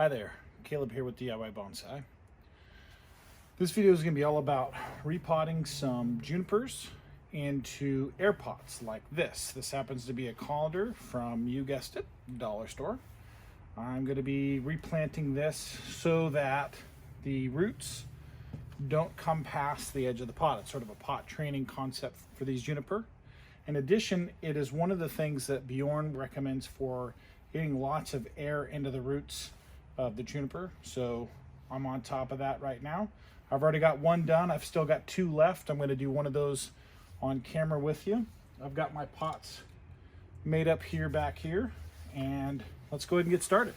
Hi there, Caleb here with DIY Bonsai. This video is going to be all about repotting some junipers into air pots like this. This happens to be a colander from, you guessed it, dollar store. I'm going to be replanting this so that the roots don't come past the edge of the pot. It's sort of a pot training concept for these juniper. In addition, it is one of the things that Bjorn recommends for getting lots of air into the roots of the juniper. So I'm on top of that right now. I've already got one done. I've still got two left. I'm going to do one of those on camera with you. I've got my pots made up here, back here, and let's go ahead and get started.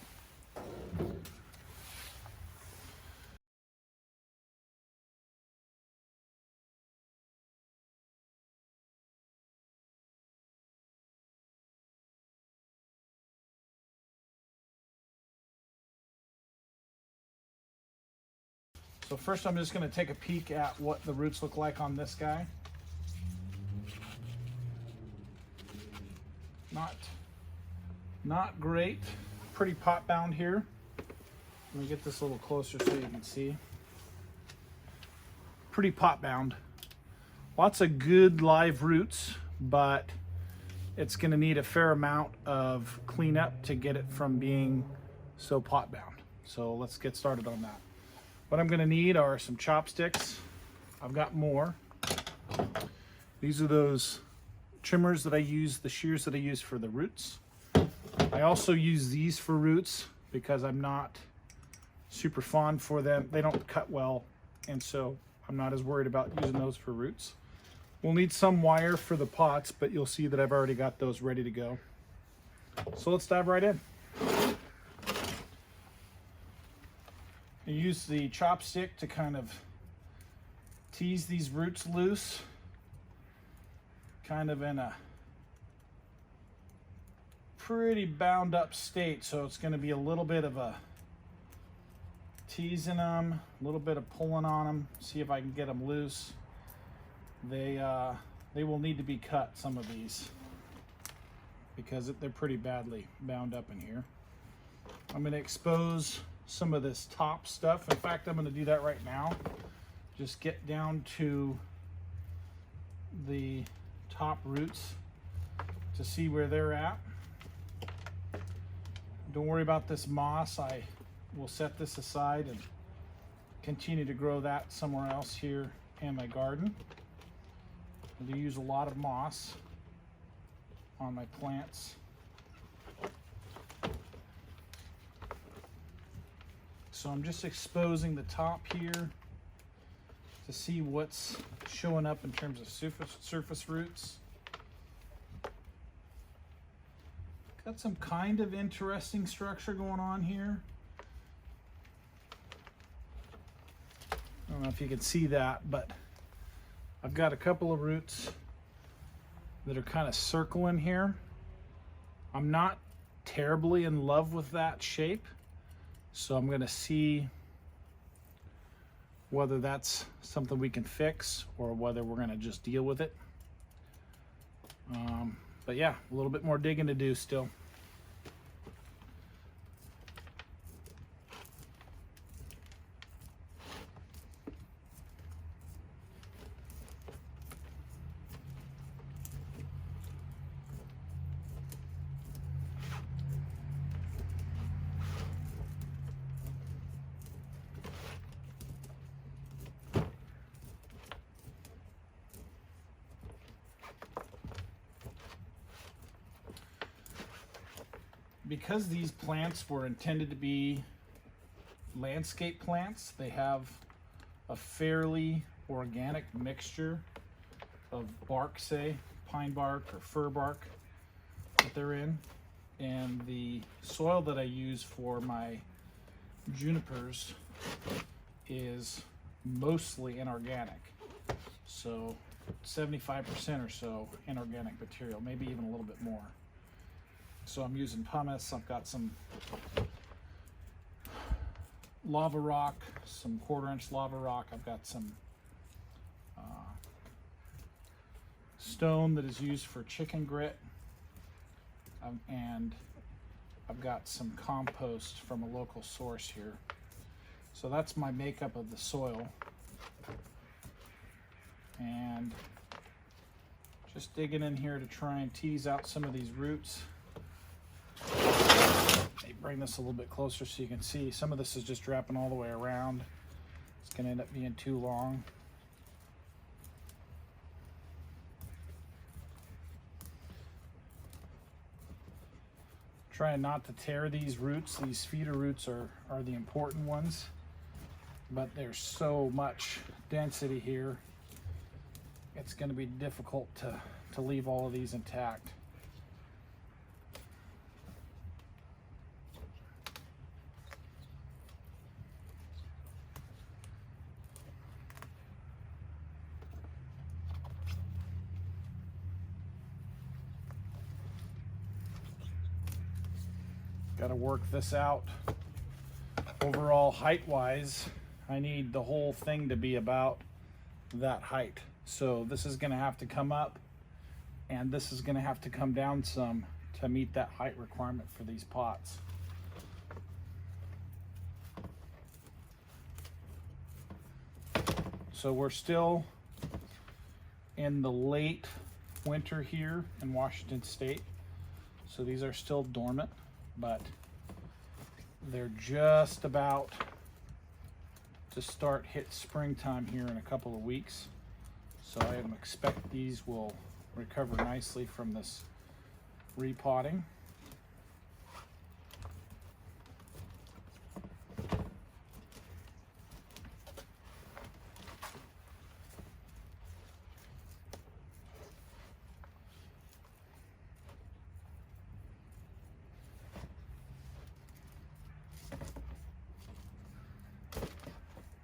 So first I'm just going to take a peek at what the roots look like on this guy. Not great. Pretty pot bound here. Let me get this a little closer so you can see. Pretty pot bound. Lots of good live roots, but it's going to need a fair amount of cleanup to get it from being so pot bound. So let's get started on that. What I'm going to need are some chopsticks. I've got more. These are those trimmers that I use, the shears that I use for the roots. I also use these for roots because I'm not super fond for them. They don't cut well, and so I'm not as worried about using those for roots. We'll need some wire for the pots, but you'll see that I've already got those ready to go. So let's dive right in. I use the chopstick to kind of tease these roots loose, kind of in a pretty bound up state, so it's going to be a little bit of a teasing them, a little bit of pulling on them, see if I can get them loose. They will need to be cut, some of these, because they're pretty badly bound up in here. I'm going to expose some of this top stuff. In fact, I'm going to do that right now. Just get down to the top roots to see where they're at. Don't worry about this moss. I will set this aside and continue to grow that somewhere else here in my garden. I do use a lot of moss on my plants. So I'm just exposing the top here to see what's showing up in terms of surface roots. Got some kind of interesting structure going on here. I don't know if you can see that, but I've got a couple of roots that are kind of circling here. I'm not terribly in love with that shape. So I'm going to see whether that's something we can fix or whether we're going to just deal with it. But yeah, a little bit more digging to do still. Because these plants were intended to be landscape plants, they have a fairly organic mixture of bark, say pine bark or fir bark that they're in, and the soil that I use for my junipers is mostly inorganic, so 75% or so inorganic material, maybe even a little bit more. So I'm using pumice. I've got some lava rock, some 1/4-inch lava rock. I've got some stone that is used for chicken grit, and I've got some compost from a local source here. So that's my makeup of the soil. And just digging in here to try and tease out some of these roots. Maybe bring this a little bit closer so you can see. Some of this is just wrapping all the way around. It's going to end up being too long. Trying not to tear these roots. These feeder roots are the important ones, but there's so much density here. It's going to be difficult to leave all of these intact. Got to work this out. Overall, height-wise, I need the whole thing to be about that height. So this is going to have to come up, and this is going to have to come down some to meet that height requirement for these pots. So we're still in the late winter here in Washington State. So these are still dormant, but they're just about to start hit springtime here in a couple of weeks. So I expect these will recover nicely from this repotting.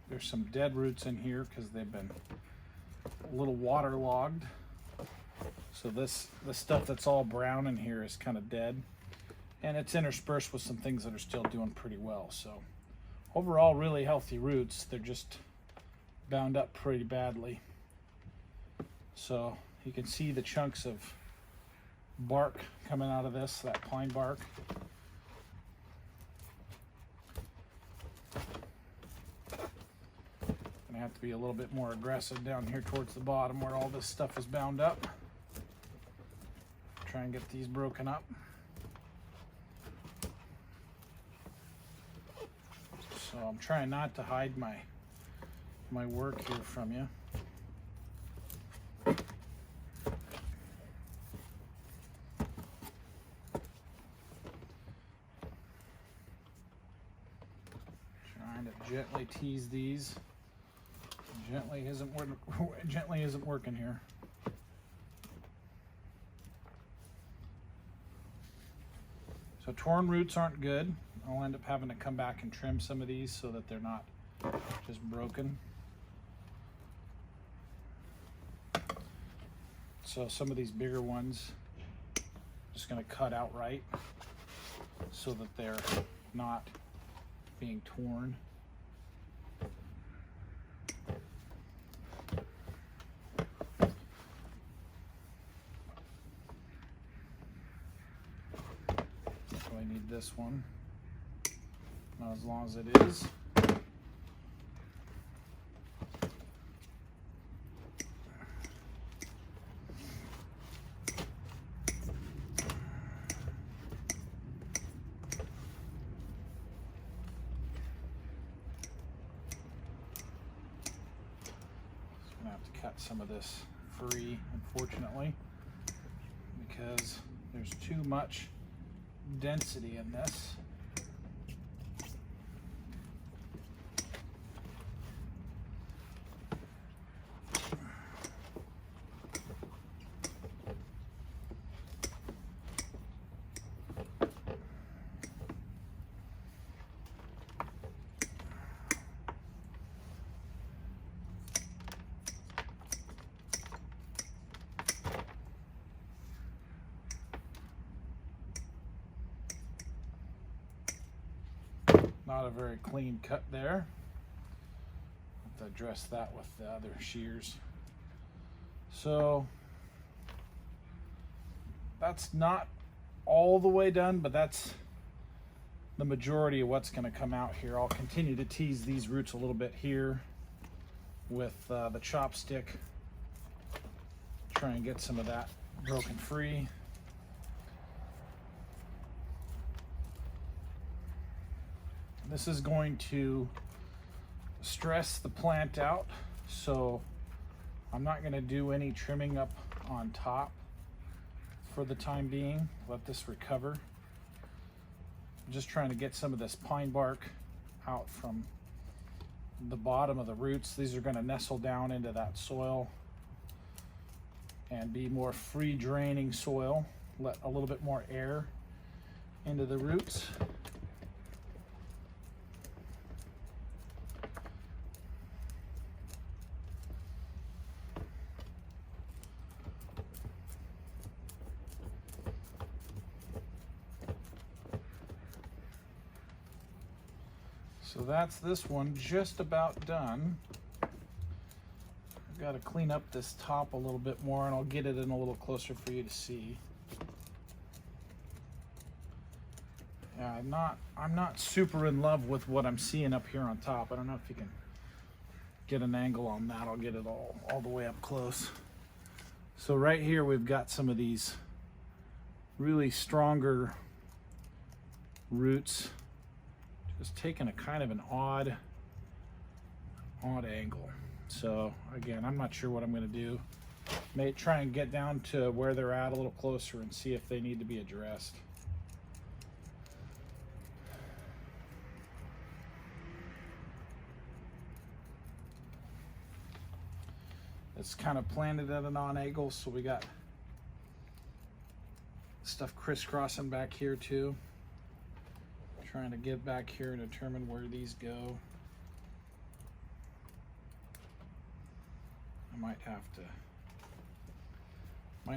There's some dead roots in here because they've been a little waterlogged. So the stuff that's all brown in here is kind of dead, and it's interspersed with some things that are still doing pretty well. So overall, really healthy roots. They're just bound up pretty badly. So you can see the chunks of bark coming out of this, that pine bark. Gonna have to be a little bit more aggressive down here towards the bottom where all this stuff is bound up. Try and get these broken up. So I'm trying not to hide my work here from you. Trying to gently tease these. Gently isn't working here. So torn roots aren't good. I'll end up having to come back and trim some of these so that they're not just broken. So some of these bigger ones, just going to cut outright so that they're not being torn. I need this one, not as long as it is. I'm gonna have to cut some of this free, unfortunately, because there's too much density in this. Not a very clean cut there. Have to address that with the other shears. So that's not all the way done, but that's the majority of what's going to come out here. I'll continue to tease these roots a little bit here with the chopstick. Try and get some of that broken free. This is going to stress the plant out, so I'm not going to do any trimming up on top for the time being. Let this recover. I'm just trying to get some of this pine bark out from the bottom of the roots. These are going to nestle down into that soil and be more free draining soil. Let a little bit more air into the roots. So that's this one just about done. I've got to clean up this top a little bit more, and I'll get it in a little closer for you to see. Yeah, I'm not super in love with what I'm seeing up here on top. I don't know if you can get an angle on that. I'll get it all the way up close. So right here we've got some of these really stronger roots. Just taking a kind of an odd angle. So again, I'm not sure what I'm going to do. May try and get down to where they're at a little closer and see if they need to be addressed. It's kind of planted at an odd angle, so we got stuff crisscrossing back here too. Trying to get back here and determine where these go. I might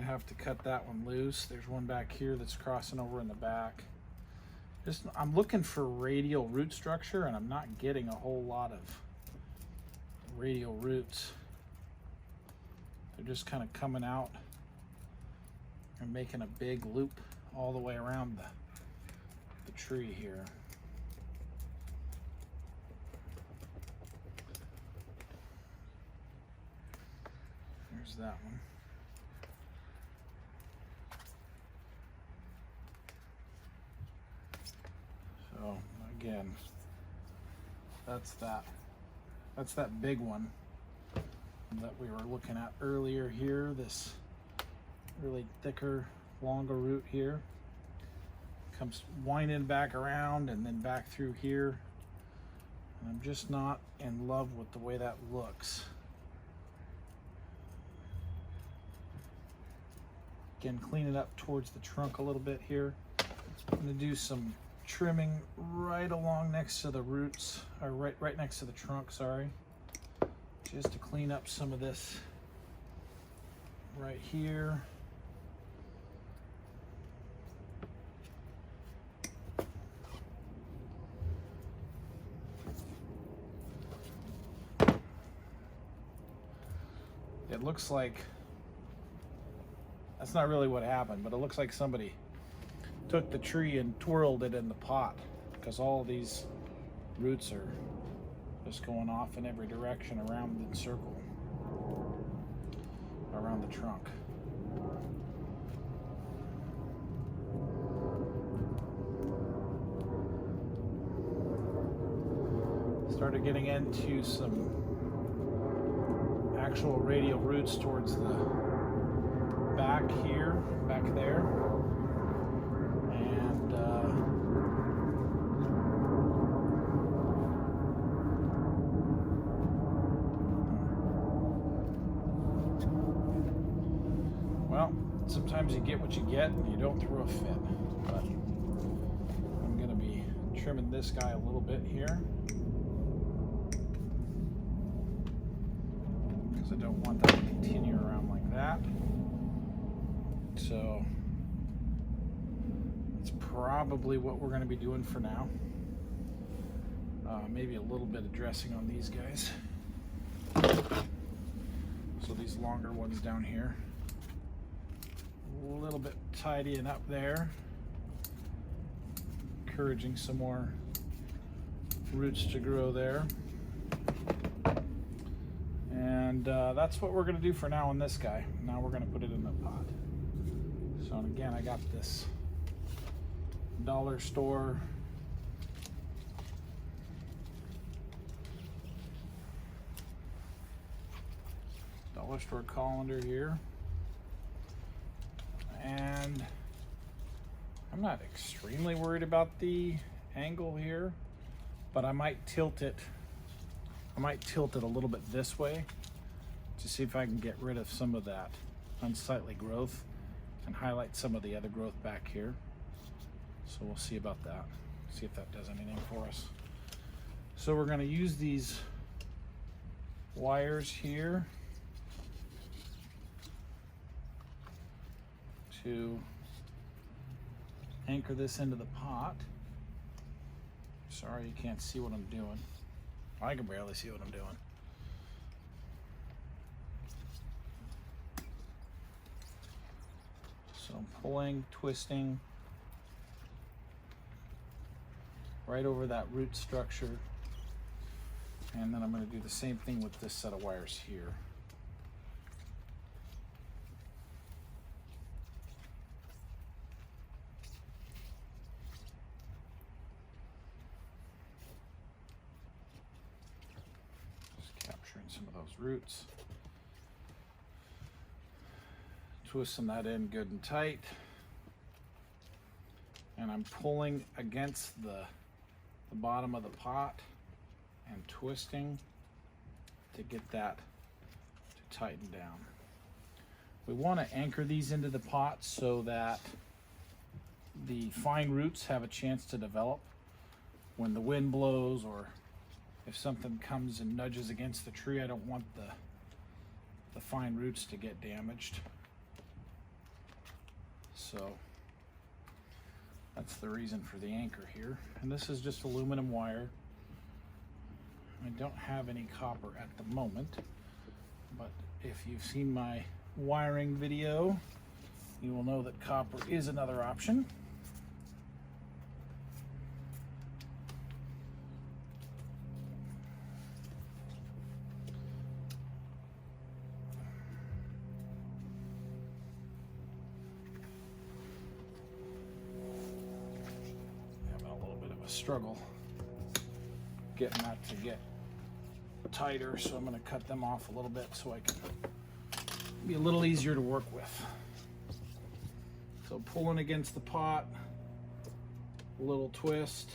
have to cut that one loose. There's one back here that's crossing over in the back. I'm looking for radial root structure, and I'm not getting a whole lot of radial roots. They're just kind of coming out and making a big loop all the way around the tree here. There's that one. So again, that's that big one that we were looking at earlier here, this really thicker, longer root here. Comes winding back around and then back through here. And I'm just not in love with the way that looks. Again, clean it up towards the trunk a little bit here. I'm going to do some trimming right along next to the roots, or right next to the trunk, sorry. Just to clean up some of this right here. It looks like, that's not really what happened, but it looks like somebody took the tree and twirled it in the pot, because all these roots are just going off in every direction around the circle, around the trunk. Started getting into some actual radial roots towards the back here, back there, and well, sometimes you get what you get and you don't throw a fit, but I'm going to be trimming this guy a little bit here. I don't want that to continue around like that. So that's probably what we're going to be doing for now. Maybe a little bit of dressing on these guys. So these longer ones down here. A little bit tidying up there. encouraging some more roots to grow there. And that's what we're going to do for now on this guy. Now we're going to put it in the pot. So again, I got this dollar store colander here, and I'm not extremely worried about the angle here, but I might tilt it a little bit this way to see if I can get rid of some of that unsightly growth and highlight some of the other growth back here. So we'll see about that, see if that does anything for us. So we're going to use these wires here to anchor this into the pot. Sorry you can't see what I'm doing. I can barely see what I'm doing. So I'm pulling, twisting right over that root structure, and then I'm going to do the same thing with this set of wires here. Some of those roots, twisting that in good and tight, and I'm pulling against the bottom of the pot and twisting to get that to tighten down. We want to anchor these into the pot so that the fine roots have a chance to develop when the wind blows, or if something comes and nudges against the tree. I don't want the fine roots to get damaged. So that's the reason for the anchor here. And this is just aluminum wire. I don't have any copper at the moment, but if you've seen my wiring video, you will know that copper is another option. Struggle getting that to get tighter, so I'm going to cut them off a little bit so I can be a little easier to work with. So pulling against the pot, a little twist,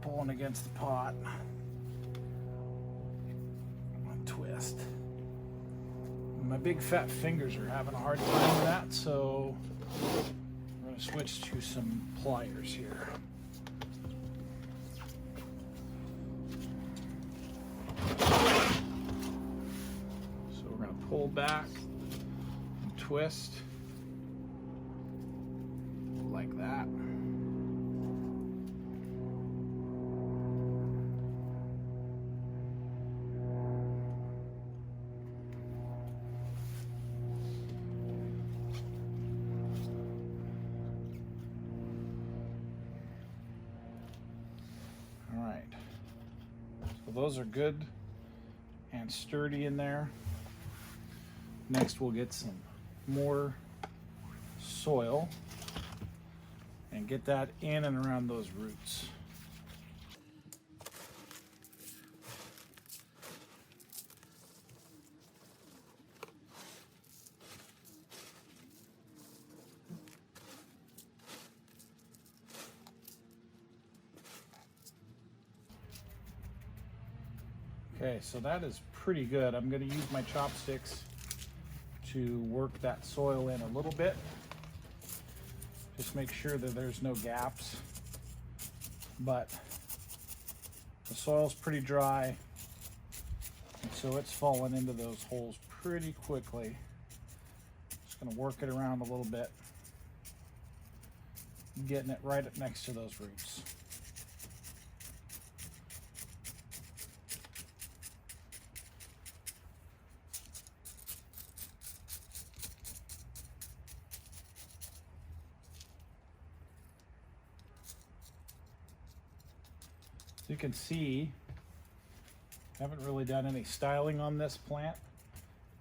pulling against the pot, one twist. My big fat fingers are having a hard time with that, so switch to some pliers here. So we're going to pull back and twist like that. Those are good and sturdy in there. Next we'll get some more soil and get that in and around those roots. Okay, so that is pretty good. I'm going to use my chopsticks to work that soil in a little bit. Just make sure that there's no gaps. But the soil's pretty dry, and so it's falling into those holes pretty quickly. Just going to work it around a little bit, getting it right up next to those roots. So you can see, I haven't really done any styling on this plant.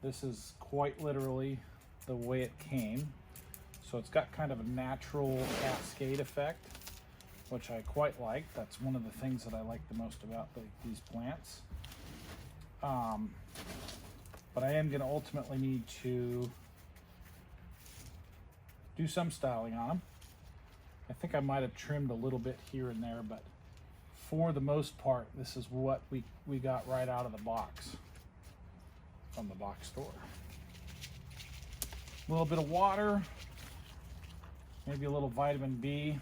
This is quite literally the way it came. So it's got kind of a natural cascade effect, which I quite like. That's one of the things that I like the most about these plants. But I am going to ultimately need to do some styling on them. I think I might have trimmed a little bit here and there, but for the most part, this is what we got right out of the box from the box store. A little bit of water, maybe a little vitamin B,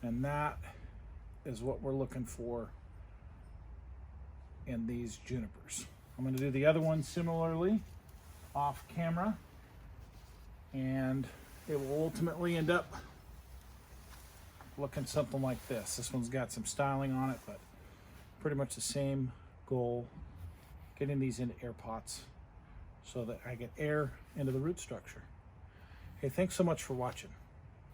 and that is what we're looking for in these junipers. I'm going to do the other one similarly off camera, and it will ultimately end up looking something like this. This one's got some styling on it, but pretty much the same goal, getting these into air pots so that I get air into the root structure. Hey, thanks so much for watching.